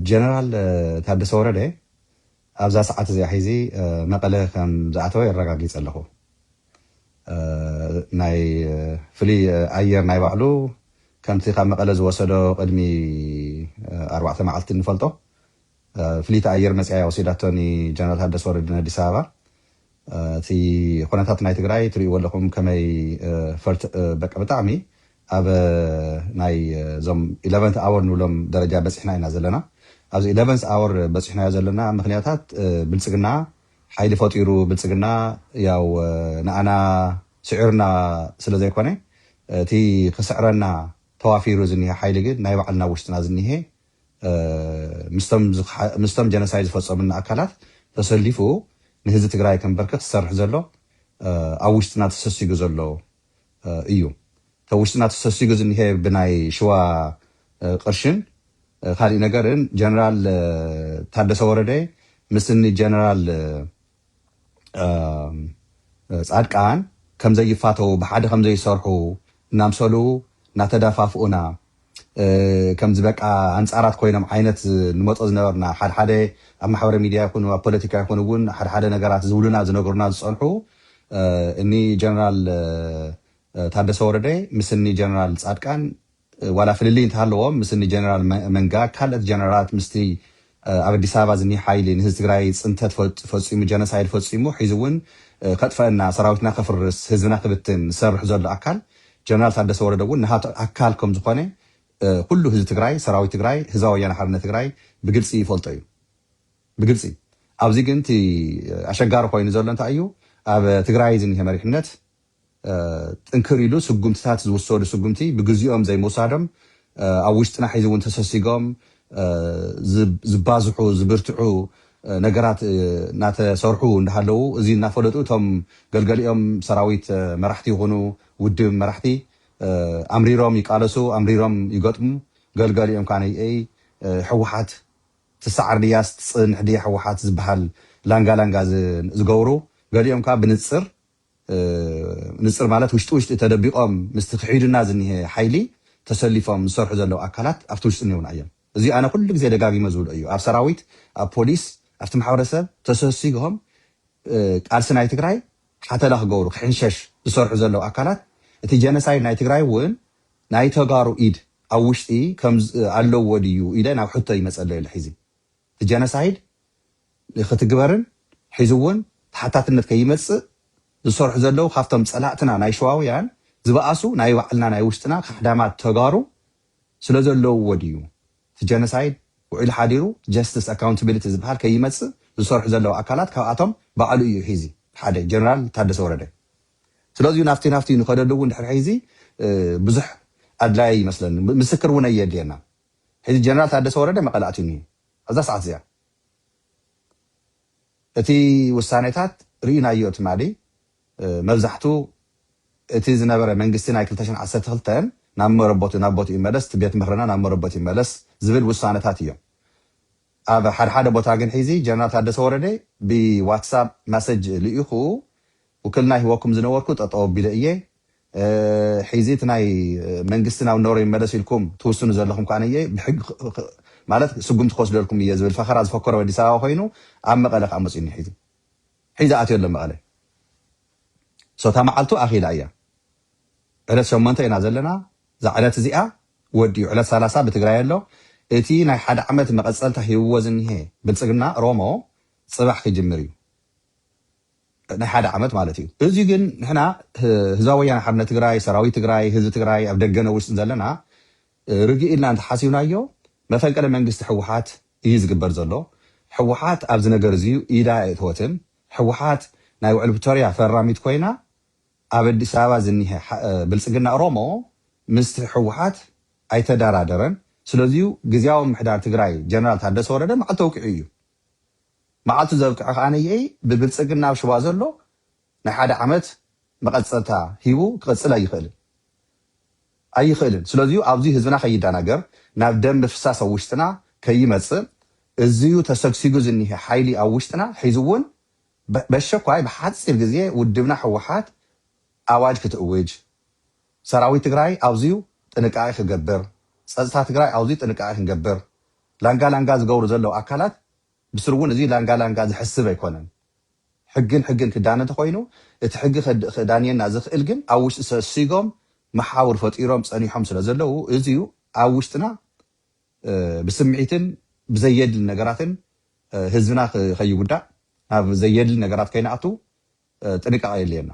ጀነራል ታደሰ ወረደ ኣብዛ ሰዓት እዚኣ ሒዚ መቐለ ከም ዝኣተወ የረጋጊፅ ኣለኹ ናይ ፍሉይ ኣየር ናይ ባዕሉ ከምቲ ካብ መቐለ ዝወሰዶ ቅድሚ 4 መዓልቲ ንፈልጦ ፍሊት ኣየር መፅያ ወሲዳቶኒ ጀነራል ታደሰ ወረደ ኣዲስ ኣበባ እቲ ኩነታት ናይ ትግራይ ትሪእዎ ኣለኹም ከመይ በቃ ብጣዕሚ ኣብ ናይ ዞም 11 ኣወር ንብሎም ደረጃ በፂሕና ኢና ዘለና ኣብዚ 11 ኣወር በፂሕና ዘለና ምክንያታት ብልፅግና ሓይሊ ፈጢሩ ብልፅግና ያው ንኣና ስዕርና ስለ ዘይኮነ እቲ ክስዕረና ተዋፊሩ ዝኒሄ ሓይሊ ግን ናይ ባዕልና ውሽጥና ዝኒሄ ምስቶም ጀነሳይድ ዝፈፀሙና ኣካላት ተሰሊፉ ንህዝቢ ትግራይ ከንበርክት ዝሰርሕ ዘሎ ኣብ ውሽጥና ተሰሲጉ ዘሎ እዩ ተውሽጥና ተሰሲጉ ዝኒሄ ብናይ ሽዋ ቅርሽን ካልእ ነገርን ጀነራል ታደሰ ወረደ ምስኒ ጀነራል ጻድቃን ከም ዘይፋተው ብሓደ ከም ዘይሰርሑ እናምሰሉ እናተዳፋፍኡና ከም ዝበቃ አንፃራት ኮይኖም ዓይነት ንመጦ ዝነበርና ሓደ ኣብ ማሕበራዊ ሚድያ ይኹን ኣብ ፖለቲካ ይኹን እውን ሓደ ነገራት ዝብሉና ዝነገሩና ዝፀንሑ እኒ ጀነራል ታደሰ ወረደ ምስኒ ጀነራል ጻድቃን ዋላ ፍልልይ እንተሃለዎም ምስኒ ጀነራል መንጋ ካልኦት ጀነራላት ምስቲ ኣብ ኣዲስ ኣበባ ዝኒ ሓይሊ ንህዝቢ ትግራይ ፅንተት ፈፂሙ ጀነሳይድ ፈፂሙ ሒዙ እውን ከጥፈአና ሰራዊትና ከፍርስ ህዝብና ክብትን ዝሰርሕ ዘሎ ኣካል ጀነራል ታደሰ ወረደ እውን ንሃቶ ኣካል ከም ዝኾነ ኩሉ ህዝቢ ትግራይ ሰራዊት ትግራይ ህዝባዊ ወያነ ሓርነት ትግራይ ብግልፂ ይፈልጦ እዩ ብግልፂ ኣብዚ ግን እቲ ኣሸጋሪ ኮይኑ ዘሎ እንታይ እዩ ኣብ ትግራይ ዝኒሄ መሪሕነት ጥንክር ኢሉ ስጉምትታት ዝወሰዱ ስጉምቲ ብግዚኦም ዘይምውሳዶም ኣብ ውሽጥና ሒዚ እውን ተሰሲጎም ዝባዝሑ ዝብርትዑ ነገራት እናተሰርሑ እንዳሃለው እዚ እናፈለጡ እቶም ገልገሊኦም ሰራዊት መራሕቲ ይኹኑ ውድብ መራሕቲ ኣምሪሮም ይቃለሱ ኣምሪሮም ይገጥሙ ገልገሊኦም ካነይ ሕወሓት ትሰዓር ድያስ ትፅንሕ ድያ ሕወሓት ዝበሃል ላንጋ ዝገብሩ ገሊኦም ከዓ ብንፅር ንፅር ማለት ውሽጢ ተደቢቆም ምስቲ ክሒዱና ዝኒሄ ሓይሊ ተሰሊፎም ዝሰርሑ ዘለው ኣካላት ኣብቲ ውሽጢ እኒውና እዮም እዚ ኣነ ኩሉ ግዜ ደጋጊመ ዝብሎ እዩ ኣብ ሰራዊት ኣብ ፖሊስ ኣብቲ ማሕበረሰብ ተሰሲጎም ቃልሲ ናይ ትግራይ ሓተላ ክገብሩ ክሕንሸሽ ዝሰርሑ ዘለው ኣካላት እቲ ጀነሳይድ ናይ ትግራይ እውን ናይ ተጋሩ ኢድ ኣብ ውሽጢ ከም ኣለዎ ድዩ ኢለ ናብ ሕቶ ይመፀለዩ ሒዚ እቲ ጀነሳይድ ክትግበርን ሒዙ እውን ተሓታትነት ከይመፅእ ዝሰርሑ ዘለው ካብቶም ፀላእትና ናይ ሸዋውያን ዝበኣሱ ናይ ባዕልና ናይ ውሽጥና ካሕዳማት ተጋሩ ስለ ዘለውዎ ድዩ እቲ ጀነሳይድ ውዒሉ ሓዲሩ ጀስቲስ ኣካውንታቢሊቲ ዝበሃል ከይመፅእ ዝሰርሑ ዘለው ኣካላት ካብኣቶም ባዕሉ እዩ ሒዚ ሓደ ጀነራል ታደሰ ወረደ ስለዚ ናፍቲ ንኸደሉ እውን ድሕሪ ሒዚ ብዙሕ ኣድላይ ይመስለኒ ምስክር እውን የድልየና ሒዚ ጀነራል ታደሰ ወረደ መቐለ ኣትዩ እኒሄ ኣብዛ ሰዓት እዚኣ እቲ ውሳኔታት ርኢናዮ ትማሊ መብዛሕቱ እቲ ዝነበረ መንግስቲ ናይ 2012 ናብ መረቦቱ ይመለስ እቲ ቤት ምክርና ናብ መረቦቱ ይመለስ ዝብል ውሳኔታት እዮም ኣብ ሓደ ቦታ ግን ሒዚ ጀነራል ታደሰ ወረደ ብዋትሳፕ መሰጅ ልኢኹ ውክልና ሂወኩም ዝነበርኩ ጠጠው ቢለ እየ ሒዚ እቲ ናይ መንግስቲ ናብ ነበሮ ይመለስ ኢልኩም ትውስኑ ዘለኹም ካነየ ብሕጊ ማለት ስጉምቲ ክወስደልኩም እየ ዝብል ፈኸራ ዝፈከሮ ኣዲስ ኣበባ ኮይኑ ኣብ መቐለ ከዓ መፅኡኒ ሒዚ ኣትዮ ኣሎ መቐለ ሶታ መዓልቱ ኣኺላ እያ ዕለት 8 ኢና ዘለና እዛ ዕለት እዚኣ ወዲኡ ዕለት 30 ብትግራይ ኣሎ እቲ ናይ ሓደ ዓመት መቐፀልታ ሂብዎ ዝኒሄ ብልፅግና ሮሞ ፅባሕ ክጅምር እዩ ናይ ሓደ ዓመት ማለት እዩ እዚ ግን ንሕና ህዝባዊ ወያነ ሓርነት ትግራይ ሰራዊት ትግራይ ህዝቢ ትግራይ ኣብ ደገነ ውሽጢ ዘለና ርግእ ኢልና እንተሓሲብናዮ መፈንቅለ መንግስቲ ሕወሓት እዩ ዝግበር ዘሎ ሕወሓት ኣብዚ ነገር እዚ ኢዳ እትወትን ሕወሓት ናይ ውዕል ቪክቶርያ ፈራሚት ኮይና ኣብ ኣዲስ ኣበባ ዝኒሄ ብልፅግና ሮሞ ምስቲ ሕወሓት ኣይተደራደረን ስለዚ ግዝያዊ ምሕዳር ትግራይ ጀነራል ታደሰ ወረደ መዓልቲ ተውቂዑ እዩ መዓልቱ ዘብቅዕ ከዓነየ ብብልፅግና ኣብ ሽዋ ዘሎ ናይ ሓደ ዓመት መቐፀልታ ሂቡ ክቅፅል ኣይኽእልን ስለዚ ኣብዚ ህዝብና ከይዳናገር ናብ ደም ምፍሳስ ኣብ ውሽጥና ከይመፅእ እዝዩ ተሰግሲጉ ዝኒሄ ሓይሊ ኣብ ውሽጥና ሒዙ እውን በሸኳይ ብሓፂር ግዜ ውድብና ሕወሓት ኣዋጅ ክትእውጅ ሰራዊት ትግራይ ኣብዝዩ ጥንቃቄ ክገብር ፀጥታ ትግራይ ኣብዝዩ ጥንቃቄ ክንገብር ላንጋ ዝገብሩ ዘለው ኣካላት ብስርውን እዚ ላንጋ ዝሕስብ ኣይኮነን ሕግን ክዳነ ተኮይኑ እቲ ሕጊ ክዳንየና ዝኽእል ግን ኣብ ውሽጢ ሰሲጎም መሓውር ፈጢሮም ፀኒሖም ስለ ዘለው እዚዩ ኣብ ውሽጥና ብስምዒትን ብዘየድል ነገራትን ህዝብና ከይጉዳእ ናብ ዘየድል ነገራት ከይናኣቱ ጥንቃቐ የድልየና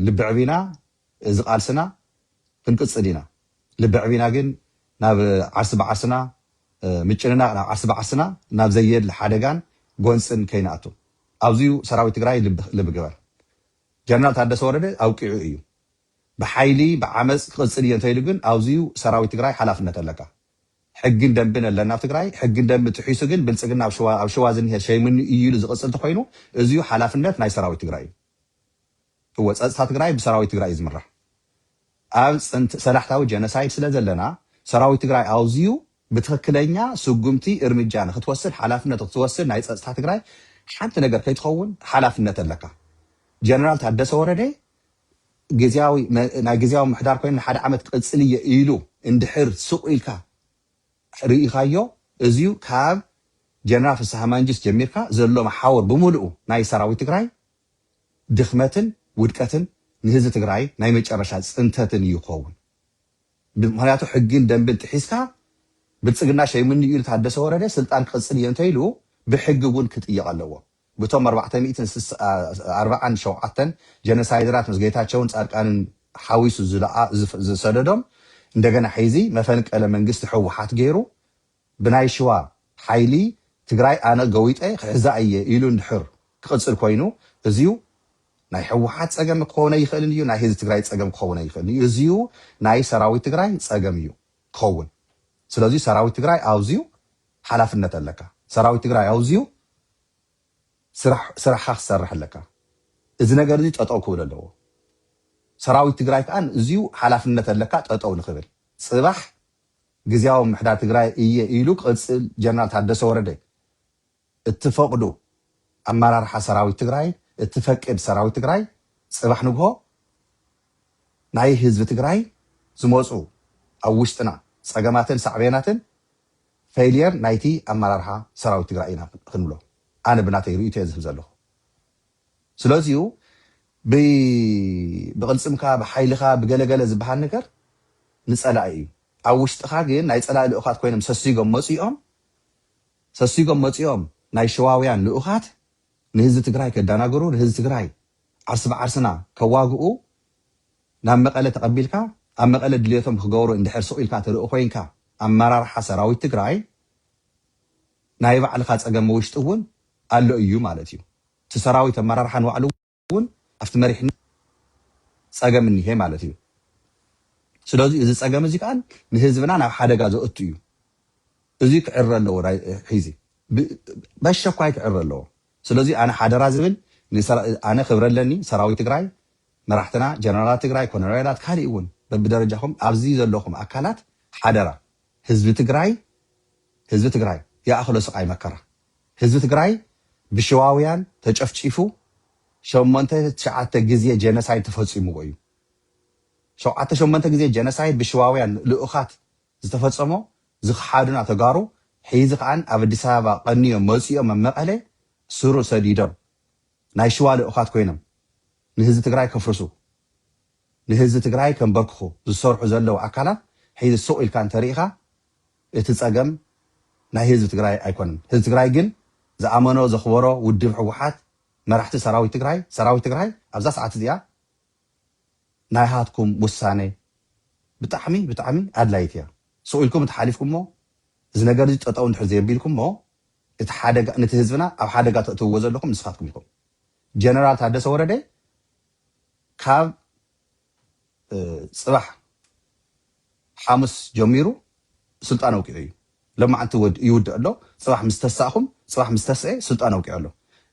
ልቢ ዕቢና እዚ ቃልስና ክንቅፅል ኢና ልቢ ዕቢና ግን ናብ ዓርሲ በዓርስና ምጭንና ናብ ዓርሲ በዓርስና ናብ ዘየድል ሓደጋን ጎንፅን ከይናኣቱ ኣብዚዩ ሰራዊት ትግራይ ልቢ ግበር ጀነራል ታደሰ ወረደ ኣውቂዑ እዩ ብሓይሊ ብዓመፅ ክቅፅል እየ እንተኢሉ ግን ኣብዚዩ ሰራዊት ትግራይ ሓላፍነት ኣለካ ሕግን ደንብን ኣለና ኣብ ትግራይ ሕግን ደንቢ ትሒሱ ግን ብልፅግና ኣብ ሸዋ ዝኒሄ ሸይምኒ እዩ ኢሉ ዝቅፅል ተኮይኑ እዚዩ ሓላፍነት ናይ ሰራዊት ትግራይ እዩ እወ ፀጥታ ትግራይ ብሰራዊት ትግራይ እዩ ዝምራሕ ኣብ ሰላሕታዊ ጀነሳይድ ስለ ዘለና ሰራዊት ትግራይ ኣብዚዩ ብትክክለኛ ስጉምቲ እርምጃ ንክትወስድ ሓላፍነት ክትወስድ ናይ ፀጥታ ትግራይ ሓንቲ ነገር ከይትኸውን ሓላፍነት ኣለካ ጀነራል ታደሰ ወረደ ናይ ግዜያዊ ምሕዳር ኮይኑ ሓደ ዓመት ክቅፅል እየ ኢሉ እንድሕር ስቁ ኢልካ ርኢኻዮ እዚዩ ካብ ጀነራል ፍስሓ ማንጅስ ጀሚርካ ዘሎ መሓወር ብምሉኡ ናይ ሰራዊት ትግራይ ድኽመትን ውድቀትን ንህዝቢ ትግራይ ናይ መጨረሻ ፅንተትን እዩ ክኸውን ምክንያቱ ሕግን ደንብን ትሒዝካ ብልፅግና ሸይምኒ ኢሉ ታደሰ ወረደ ስልጣን ክቅፅል እየ እንተኢሉ ብሕጊ እውን ክጥየቕ ኣለዎ بتوم 447 جنسايدرات مسجيتاتشون صادقانن حاويسو زسددهم እንደገና ሐይዚ መፈንቀለ መንግስት ሕወሓት ገይሩ ብናይ ሽዋ ሓይሊ ትግራይ ኣነ ገዊጠ ክሕዛእየ ኢሉ እንድሕር ክቅፅል ኮይኑ እዚዩ ናይ ሕወሓት ፀገም ክኾነ ይኽእል እዩ ናይ ህዝቢ ትግራይ ፀገም ክኾነ ይኽእል እዩ እዚዩ ናይ ሰራዊት ትግራይ ፀገም እዩ ክኸውን ስለዚ ሰራዊት ትግራይ ኣብዚዩ ሓላፍነት ኣለካ ሰራዊት ትግራይ ኣብዚዩ ስራሕካ ክሰርሕ ኣለካ እዚ ነገር እዚ ጠጠው ክብል ኣለዎ ሰራዊት ትግራይ ከኣን እዚዩ ሓላፍነት ኣለካ ጠጠው ንኽብል ፅባሕ ግዝያዊ ምሕዳር ትግራይ እየ ኢሉ ቅፅል ጀነራል ታደሰ ወረደ እትፈቅዱ ኣመራርሓ ሰራዊት ትግራይ እትፈቅድ ሰራዊት ትግራይ ፅባሕ ንግሆ ናይ ህዝቢ ትግራይ ዝመፁ ኣብ ውሽጥና ፀገማትን ሳዕቤናትን ፌይልየር ናይቲ ኣመራርሓ ሰራዊት ትግራይ ኢና ክንብሎ ኣነ ብናተይ ርእይቶ ዝህብ ዘለኹ ስለዚዩ ብቅልፅምካ ብሓይልካ ብገለገለ ዝበሃል ነገር ንፀላኢ እዩ ኣብ ውሽጥካ ግን ናይ ፀላኢ ልኡኻት ኮይኖም ሰሲጎም መፂኦም ናይ ሸዋውያን ልኡኻት ንህዝቢ ትግራይ ከዳናገሩ ንህዝቢ ትግራይ ዓርሲ በዓርስና ከዋግኡ ናብ መቐለ ተቐቢልካ ኣብ መቐለ ድልየቶም ክገብሩ እንድሕር ስቑ ኢልካ ትርኢ ኮይንካ ኣመራርሓ ሰራዊት ትግራይ ናይ ባዕልካ ፀገም ውሽጢ እውን ኣሎ እዩ ማለት እዩ እቲ ሰራዊት ኣመራርሓ ንባዕሉ እውን ኣብቲ መሪሕነት ፀገም እኒሄ ማለት እዩ ስለዚ እዚ ፀገም እዚ ከዓ ንህዝብና ናብ ሓደጋ ዘእቱ እዩ እዚ ክዕረ ኣለዎ ሒዚ በሸኳይ ክዕረ ኣለዎ ስለዚ ኣነ ሓደራ ዝብል ኣነ ክብረለኒ ሰራዊት ትግራይ መራሕትና ጀነራላት ትግራይ ኮሎኔላት ካሊእ እውን በብደረጃኹም ኣብዚ ዘለኹም ኣካላት ሓደራ ህዝቢ ትግራይ ይኣኽሎ ስቃይ መከራ ህዝቢ ትግራይ ብሸዋውያን ተጨፍጪፉ 8 ግዜ ጀነሳይድ ተፈፂሙዎ እዩ 8 ግዜ ጀነሳይድ ብሸዋውያን ልኡኻት ዝተፈፀሞ ዝኽሓዱና ተጋሩ ሒዚ ከዓን ኣብ ኣዲስ ኣበባ ቀኒዮም መፂኦም ኣብ መቐለ ስሩ ሰዲዶም ናይ ሸዋ ልኡኻት ኮይኖም ንህዝቢ ትግራይ ከፍርሱ ንህዝቢ ትግራይ ከንበርክኹ ዝሰርሑ ዘለዉ ኣካላት ሒዚ ስቕ ኢልካ እንተሪኢኻ እቲ ፀገም ናይ ህዝቢ ትግራይ ኣይኮነን ህዝቢ ትግራይ ግን ዝኣመኖ ዘኽበሮ ውድብ ሕወሓት መራሕቲ ሰራዊት ትግራይ ኣብዛ ሰዓት እዚኣ ናይ ሃትኩም ውሳነ ብጣዕሚ ኣድላይት እያ ስቕ ኢልኩም እተሓሊፍኩም ሞ እዚ ነገር እዚ ጠጠው እንድሕር ዘየቢልኩም ሞ እቲ ሓደጋ ነቲ ህዝብና ኣብ ሓደጋ ተእትውዎ ዘለኹም ንስኻትኩም ኢልኩም ጀነራል ታደሰ ወረደ ካብ ፅባሕ ሓሙስ ጀሚሩ ስልጣን ኣውቂዑ እዩ ለማዓንቲ ይውድእ ኣሎ ፅባሕ ምስ ተሳእኹም ፅባሕ ምስ ተስዐ ስልጣን ኣውቂዑ ኣሎ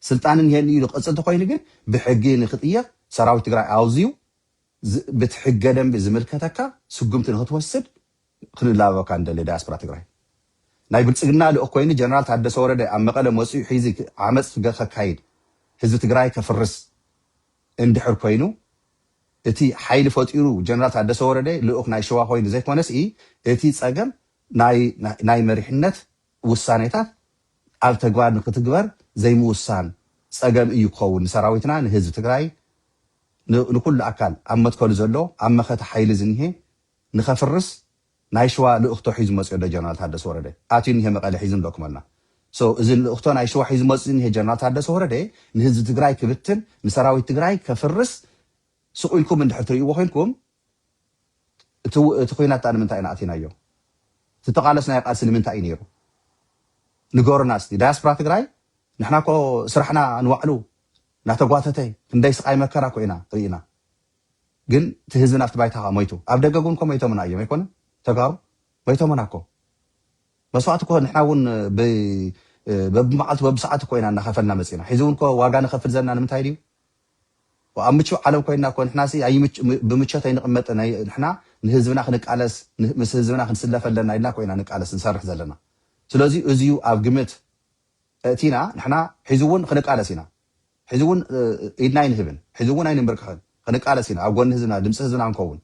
ስልጣንን ይሄን ኢሉ ቅፅል ተኮይኑ ግን ብሕጊ ንክጥየቕ ሰራዊት ትግራይ ኣውዝዩ ብትሕገ ደንቢ ዝምልከተካ ስጉምቲ ንክትወስድ ክንላበካ እንደለ ዳያስፖራ ትግራይ ናይ ብልፅግና ልኡኽ ኮይኑ ጀነራል ታደሰ ወረደ ኣብ መቐለ መፅኡ ሒዚ ዓመፅ ከካይድ ህዝቢ ትግራይ ከፍርስ እንድሕር ኮይኑ እቲ ሓይሊ ፈጢሩ ጀነራል ታደሰ ወረደ ልኡኽ ናይ ሸዋ ኮይኑ ዘይኮነስ እቲ ፀገም ናይ መሪሕነት ውሳኔታት ኣብ ተግባር ንክትግበር ዘይምውሳን ፀገም እዩ ክኸውን ንሰራዊትና ንህዝቢ ትግራይ ንኩሉ ኣካል ኣብ መትከሉ ዘሎ ኣብ መኸተ ሓይሊ ዝኒሄ ንኸፍርስ ናይ ሸዋ ልእኽቶ ሒዙ መፅዮ ዶ ጀነራል ታደሰ ወረደ ኣትዩ ኒሄ መቐለ ሒዙ ንለኩመልና እዚ ልእኽቶ ናይ ሸዋ ሒዙ መፅኡ ኒሄ ጀነራል ታደሰ ወረደ ንህዝቢ ትግራይ ክብትን ንሰራዊት ትግራይ ከፍርስ ስቑኢልኩም እንድሕር ትርእይዎ ኮይንኩም እቲ ኩናት ንምንታይ ኢና ኣቲናዮ ዝተቃለስናዮ ቃልሲ ንምንታይ እዩ ነይሩ ንገሩና እስቲ ዳያስፖራ ትግራይ ንሕና ኮ ስራሕና ንባዕሉ ናተጓተተ ክንደይ ስቃይ መከራ ኮይና ርኢና ግን እቲ ህዝብና ኣብቲ ባይታ ሞይቱ ኣብ ደገ እውን ኮ ሞይቶምና እዮም ኣይኮነን ተጋሩ ሞይቶምና ኮ መስዋዕቲ ኮ ንሕና እውን በብመዓልቱ በብሰዓቱ ኮይና እናኸፈልና መፂና ሕዚ እውን ኮ ዋጋ ንኸፍል ዘለና ንምንታይ ድዩ ኣብ ምቹው ዓለም ኮይና ኮ ንሕና ብምቾት ኣይንቕመጥ ንሕና ንህዝብና ክንቃለስ ምስ ህዝብና ክንስለፍ ኣለና ኢልና ኮይና ንቃለስ ንሰርሕ ዘለና ስለዚ እዚዩ ኣብ ግምት እቲና ንሕና ሕዚ እውን ክንቃለስ ኢና ሕዚ እውን ኢድና ይንህብን ሕዚ እውን ኣይንንብርክኽን ክንቃለስ ኢና ኣብ ጎኒ ህዝብና ድምፂ ህዝብና ንከውን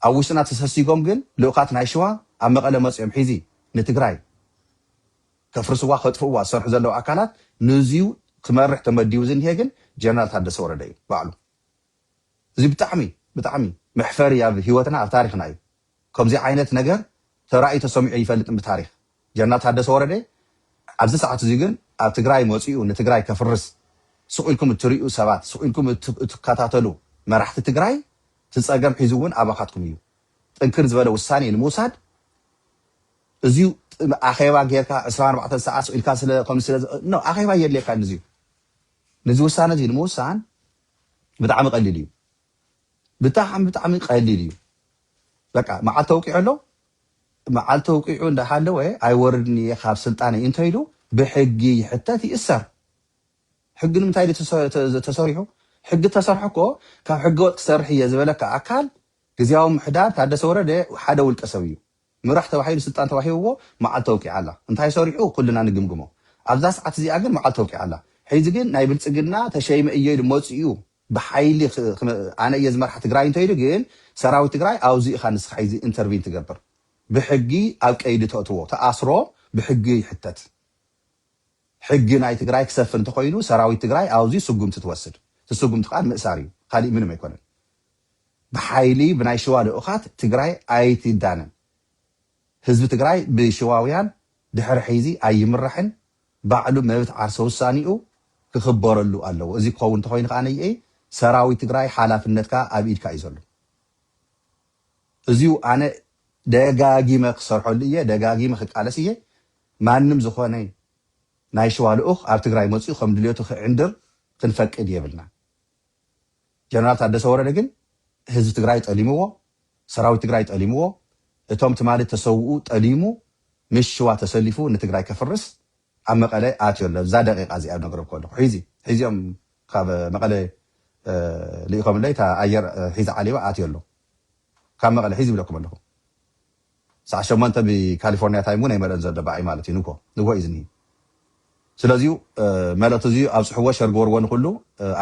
ኣብ ውሽጥና ተሰሲጎም ግን ልኡኻት ናይ ሸዋ ኣብ መቐለ መፅኦም ሒዚ ንትግራይ ከፍርስዋ ከጥፍእዋ ዝሰርሑ ዘለዉ ኣካላት ንዝዩ ክመርሕ ተመዲቡ ዝኒሄ ግን ጀነራል ታደሰ ወረደ እዩ ባዕሉ እዚ ብጣዕሚ መሕፈሪ ኣብ ሂወትና ኣብ ታሪክና እዩ ከምዚ ዓይነት ነገር ተራእዩ ተሰሚዑ ይፈልጥን ብታሪክ ጀነራል ታደሰ ወረደ ኣብዚ ሰዓት እዚ ግን ኣብ ትግራይ መፅኡ ንትግራይ ከፍርስ ስቑኢልኩም እትርእዩ ሰባት ስቑኢልኩም እትከታተሉ መራሕቲ ትግራይ ትፀገም ሒዙ እውን ኣባኻትኩም እዩ ጥንክር ዝበለ ውሳኔ ንምውሳድ እዚዩ ኣኼባ ጌርካ 24 ሰዓት ስቑኢልካ ኣኼባ የድልየካ ንዚዩ ነዚ ውሳነ እዚ ንምውሳን ብጣዕሚ ቀሊል እዩ ብጣዕሚ ቀሊል እዩ በቃ መዓልቲ ተውቂዑ ኣሎ መዓልቲ ተውቂዑ እንዳሃለወ ኣይወርድን እየ ካብ ስልጣነ እንተኢሉ ብሕጊ ይሕተት ይእሰር ሕጊ ንምንታይ ተሰሪሑ ሕጊ ተሰርሖ እኮ ካብ ሕገ ወጥ ክሰርሕ እየ ዝበለካ ኣካል ግዝያዊ ምሕዳር ታደሰ ወረደ ሓደ ውልቀ ሰብ እዩ ምራሕ ተባሂሉ ስልጣን ተባሂብዎ መዓልቲ ተውቂዓ ኣላ እንታይ ሰሪሑ ኩልና ንግምግሞ ኣብዛ ሰዓት እዚኣ ግን መዓልቲ ተውቂዓ ኣላ ሕዚ ግን ናይ ብልፅግና ተሸይመ እየ ኢሉ መፅኡ ብሓይሊ ኣነ እየ ዝመርሓ ትግራይ እንተኢሉ ግን ሰራዊት ትግራይ ኣብዚ ኢኻ ንስኻ ሕዚ ኢንተርቪን ትገብር ብሕጊ ኣብ ቀይዲ ተእትዎ ተኣስሮ ብሕጊ ይሕተት ሕጊ ናይ ትግራይ ክሰፍር እንተኮይኑ ሰራዊት ትግራይ ኣብዚ ስጉምቲ ትወስድ ትስጉምቲ ከዓ ምእሳር እዩ ካሊእ ምንም ኣይኮነን ብሓይሊ ብናይ ሸዋ ልኡኻት ትግራይ ኣይትዳነን ህዝቢ ትግራይ ብሸዋውያን ድሕሪ ሒዚ ኣይምራሕን ባዕሉ መብት ዓርሰ ውሳኒኡ ክኽበረሉ ኣለዎ እዚ ክኸውን እንተኮይኑ ከዓ ነይአ ሰራዊት ትግራይ ሓላፍነትካ ኣብ ኢድካ እዩ ዘሎ እዚዩ ኣነ ደጋጊመ ክሰርሐሉ እየ ደጋጊመ ክቃለስ እየ ማንም ዝኾነ ናይ ሸዋ ልኡኽ ኣብ ትግራይ መፅኡ ከም ድልየቱ ክዕንድር ክንፈቅድ የብልና ጀነራል ታደሰ ወረደ ግን ህዝቢ ትግራይ ጠሊምዎ ሰራዊት ትግራይ ጠሊምዎ እቶም ትማሊ ተሰውኡ ጠሊሙ ምስ ሸዋ ተሰሊፉ ንትግራይ ከፍርስ ኣብ መቐለ ኣትዮ ኣሎ እዛ ደቂቓ እዚኣ ነግረኩ ኣለኹ ሒዚኦም ካብ መቐለ ልኢኹም ለይ ኣየር ሒዛ ዓሊባ ኣትዮ ኣሎ ካብ መቐለ ሒዚ ይብለኩም ኣለኹ ሰዓ 8 ብካሊፎርኒያ ታይም እውን ኣይመለአን ዘሎ በዓይ ማለት እዩ ንጎ እዩ ዝኒሄ ስለዚዩ መልእክቲ እዚዩ ኣብ ፅሕዎ ሸርግወርዎ ንኩሉ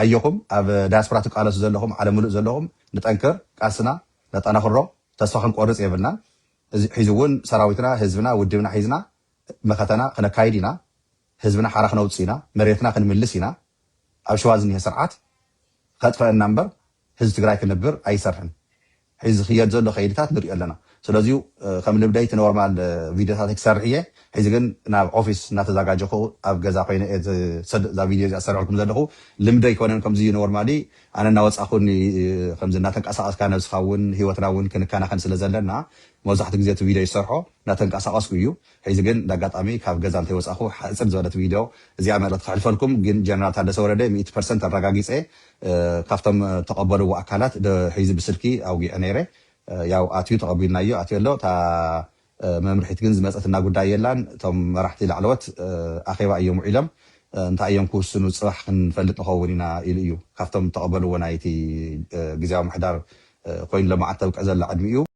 ኣየኹም ኣብ ዳያስፖራ ትቃለሱ ዘለኹም ዓለም ሙሉእ ዘለኹም ንጠንክር ቃልስና ነጠናኽሮ ተስፋ ክንቆርፅ የብልናን ሒዚ እውን ሰራዊትና ህዝብና ውድብና ሒዝና መኸተና ክነካይድ ኢና ህዝብና ሓራ ክነውፅእ ኢና መሬትና ክንምልስ ኢና ኣብ ሸዋ ዝኒሄ ስርዓት ከጥፈአና እምበር ህዝቢ ትግራይ ክንብር ኣይሰርሕን ሕዚ ክየድ ዘሎ ከይድታት ንሪኦ ኣለና ስለዚዩ ከም ልምደይ እቲ ኖርማል ቪድዮታት ክሰርሕ እየ ሕዚ ግን ናብ ኦፊስ እናተዘጋጀኹ ኣብ ገዛ ኮይነ እዛ ቪድዮ እዚኣ ዝሰርሐልኩም ዘለኹ ልምደ ይኮነን ከምዚ ኖርማሊ ኣነ እናወፃኹን ከምዚ እናተንቀሳቀስካ ነብስካ እውን ሂወትና እውን ክንከናኸን ስለ ዘለና መብዛሕትኡ ግዜ እቲ ቪድዮ ይሰርሖ እናተንቀሳቀስኩ እዩ ሕዚ ግን እንዳጋጣሚ ካብ ገዛ እንተይወፃኹ ሓፅር ዝበለት ቪድዮ እዚኣ መልእክቲ ክሕልፈልኩም ግን ጀነራል ታደሰ ወረደ 100% ኣረጋጊፀ ካብቶም ተቐበልዎ ኣካላት ሕዚ ብስልኪ ኣውጊዐ ነይረ ያው ኣትዩ ተቐቢልናዮ ኣትዩ ኣሎ እታ መምርሒት ግን ዝመፀትና ጉዳይ የላን እቶም መራሕቲ ላዕለወት ኣኼባ እዮም ውዒሎም እንታይ እዮም ክውስኑ ፅባሕ ክንፈልጥ ንኸውን ኢና ኢሉ እዩ ካብቶም ተቐበልዎ ናይቲ ግዝያዊ ምሕዳር ኮይኑ ለማዓት ተብቅዕ ዘላ ዕድሚ እዩ